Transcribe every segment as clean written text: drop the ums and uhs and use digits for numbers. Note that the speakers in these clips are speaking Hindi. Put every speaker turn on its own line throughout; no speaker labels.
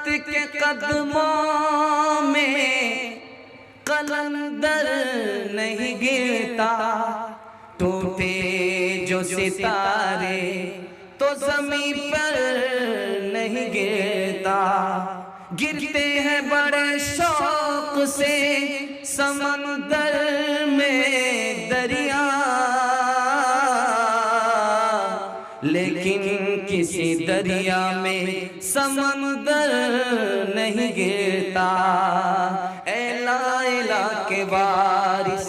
के कदमों में कलंदर नहीं गिरता, टूटे जो सितारे तो ज़मीन पर नहीं गिरता। गिरते हैं बड़े शौक से समंदर में दरिया, लेकिन किसी दरिया में समंदर नहीं गिरता। ऐला ऐला के बारिश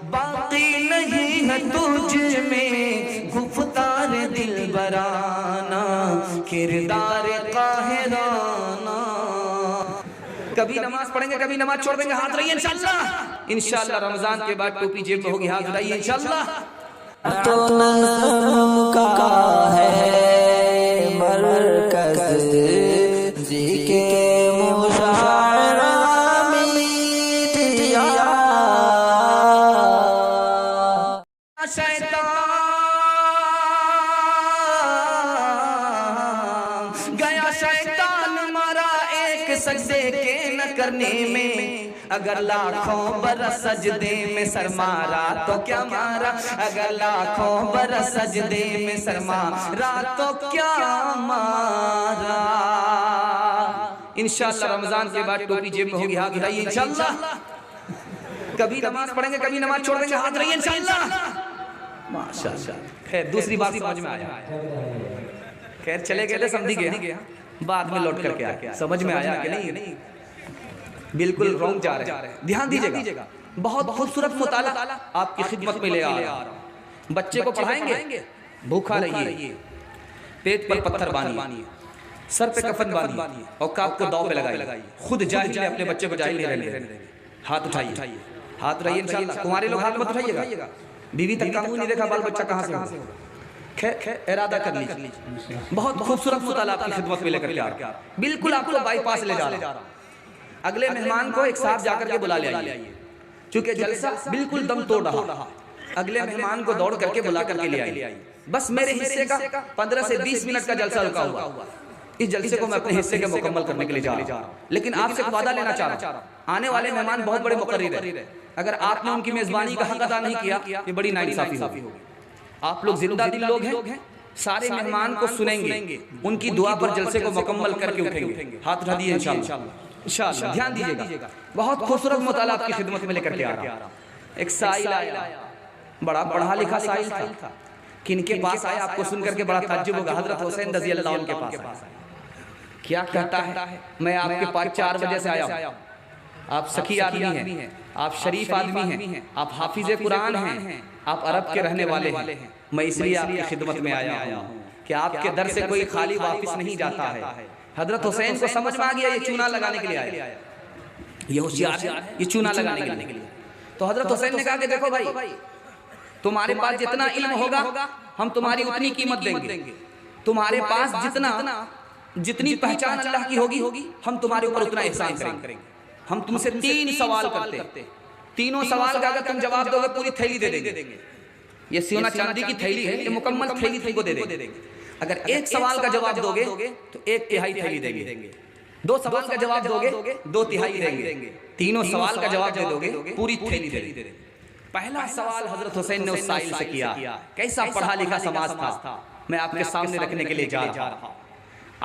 बाकी नहीं है तुझ में, गुफ्तार दिल बराना किरदार काहिराना। कभी नमाज पढ़ेंगे, कभी नमाज छोड़ देंगे, हाथ रहिए इंशाअल्लाह। इंशाअल्लाह रमजान के बाद टोपी जेब में होगी, हाथ रहिए इंशाअल्लाह।
तो नज़्म का है मरकज़ जी के मुशायरा मीडिया।
शैतान गया, शैतान मारा एक सजदे के न करने में। अगर लाखों बरस सजदे में सर मारा तो क्या मारा, अगर लाखों बरस सजदे में सर मारा तो क्या मारा। इंशाअल्लाह रमजान के बाद टोपी जेब में होगी, हाथ रहिए इंशाअल्लाह। कभी नमाज पढ़ेंगे, कभी नमाज छोड़ देंगे, हाथ रहिए इंशाअल्लाह। माशाअल्लाह। खैर दूसरी बात समझ में आया। खैर चले गए थे, समझी गया, बाद में लौट करके आया। समझ में आया कि नहीं? बिल्कुल रॉन्ग जा रहे हैं। ध्यान दीजिएगा, बहुत खूबसूरत मुताला आपकी खिदमत में ले आ रहा हूं। बच्चे को पढ़ाएंगे, भूखा रहिए, पेट पर पत्थर बांधिए, सर पे कफन बांधिए और काप को दाव पे लगाइए। खुद जाहिल है, अपने बच्चे को जाहिल नहीं रहने। हाथ उठाइए, हाथ रहिए इंशाअल्लाह। कुंवारे लोग हाथ मत उठाइएगा, बीवी तक का मुंह नहीं देखा, बाल बच्चा कहां से होगा। खैर इरादा कर लीजिए। बहुत खूबसूरत मुताला आपकी खिदमत में लेकर के आ रहा हूं। बिल्कुल आपको बाईपास ले जा रहा हूं। अगले मेहमान को एक साथ जाकर के बुला ले आइए, क्योंकि जलसा बिल्कुल दम तोड़ रहा। अगले मेहमान को दौड़ करके बुला करके ले आइए। बस मेरे हिस्से का 15 से 20 मिनट का जलसा रुका हुआ। इस जलसे को मैं अपने हिस्से के मुकम्मल करने के लिए जा रहा हूं। लेकिन आपसे वादा लेना चाह रहा हूं, आने वाले मेहमान बहुत बड़े मुकर्रिर हैं। अगर आपने उनकी मेजबानी का हक अदा नहीं किया, ये बड़ी नाइंसाफी होगी। आप लोग जिंदा दिल लोग हैं, सारे मेहमान को सुनेंगे, उनकी दुआ पर जलसे को मुकम्मल करके उठेंगे। हाथ उठा दिए इंशाअल्लाह। ध्यान दीजिएगा, बहुत खूबसूरत मुताला आपकी खिदमत में लेकर के आ रहा हूं। एक साइल आया, बड़ा पढ़ा लिखा साइल था। किनके पास आया आपको सुन करके बड़ा ताज्जुब होगा। हजरत हुसैन रज़ी अल्लाह अन्हु के पास आया। क्या कहता है, मैं आपके पास 4 बजे से आया हूं। आप सखी आदमी हैं, आप शरीफ आदमी हैं, आप हाफिज़े कुरान हैं, आप अरब के रहने वाले हैं। मैं इसलिए आपकी खिदमत में आया हूँ कि आपके दर से कोई खाली वापस नहीं जाता है। हजरत हुसैन को समझ में आ गया ये चूना लगाने के लिए आया, ये होशियार है, ये चूना लगाने के लिए। तो हजरत हुसैन ने कहा कि देखो भाई, तुम्हारे पास जितना इल्म होगा हम तुम्हारी उतनी कीमत देंगे। तुम्हारे पास जितनी पहचान अल्लाह की होगी हम तुम्हारे ऊपर उतना एहसान करेंगे। हम तुमसे 3 सवाल करते, तीनों सवाल का अगर तुम जवाब दोगे पूरी थैली दे देंगे। ये सोना चांदी की थैली है, ये मुकम्मल थैली तुमको दे देंगे। अगर एक सवाल का जवाब दोगे तो 1/3 थैली देंगे। 2 सवाल का जवाब दोगे 2/3 देंगे। तीनों सवाल का जवाब दे दोगे पूरी थैली दे देंगे। पहला सवाल हजरत हुसैन ने उस साइल से किया, कैसा पढ़ा लिखा समाज था, मैं आपके सामने रखने के लिए जा रहा हूं।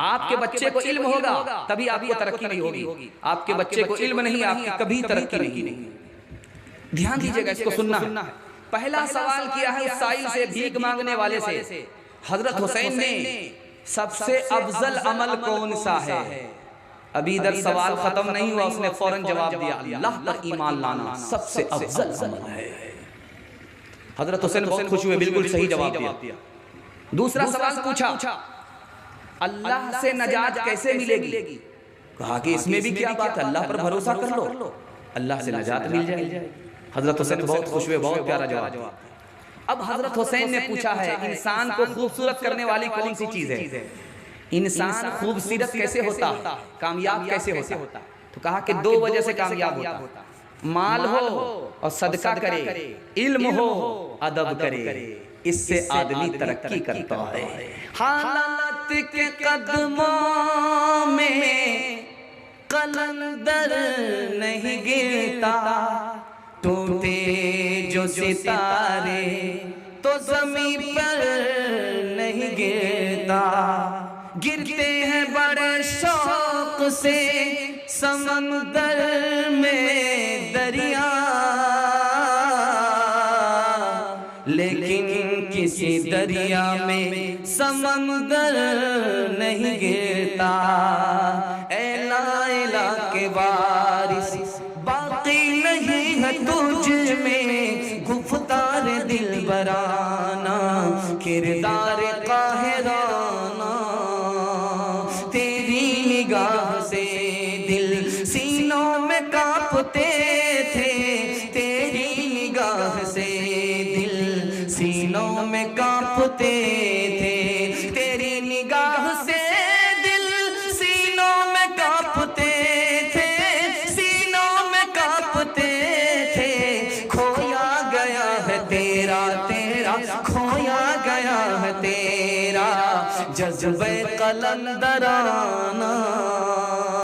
आपके बच्चे को इल्म होगा तभी आपको तरक्की नहीं होगी। आपके बच्चे को इल्म नहीं, आपकी कभी तरक्की नहीं। ध्यान दीजिएगा, इसको सुनना है। पहला सवाल किया है उस साइल से, भीख मांगने वाले से। हजरत हुसैन ने सबसे अफजल अमल कौन सा है? अभी इधर सवाल खत्म नहीं हुआ, उसने फौरन जवाब दिया, अल्लाह पर ईमान लाना सबसे अफजल अमल है। हजरत हुसैन बहुत खुश हुए, बिल्कुल सही जवाब दिया। दूसरा सवाल पूछा, अल्लाह से नजात कैसे मिलेगी? कहा कि इसमें भी क्या बात है, अल्लाह पर भरोसा कर लो, अल्लाह से नजात मिल जाएगी। हजरत हुसैन बहुत खुश हुए, बहुत प्यारा जवाब। अब हजरत हुसैन ने पूछा है, इंसान को खूबसूरत करने वाली कौन सी चीज है? इंसान खूबसूरत कैसे होता, कामयाब कैसे होता? तो कहा कि 2 वजह से कामयाब होता, माल हो और सदका करे, इल्म हो अदब करे, इससे आदमी तरक्की करता है। हालात के कदमों में गिरता, टूटे जो सितारे तो ज़मीन पर नहीं गिरता। गिरते हैं बड़े शौक से समंदर में दरिया, लेकिन किसी दरिया में समंदर नहीं गिरता। ऐ लाइला के वारिस बाकी नहीं है तुझ में गुफ्तार दिलबराना, किरदार काहिराना। तेरी निगाह से दिल सीनों में कांपते थे, तेरी निगाह से दिल सीनों में कांपते थे, तेरी निगाह से दिल सीनों में कांपते थे, सीनों में कांपते थे। खोया गया है तेरा तेरा, खोया गया है तेरा जज्बे कलंदराना।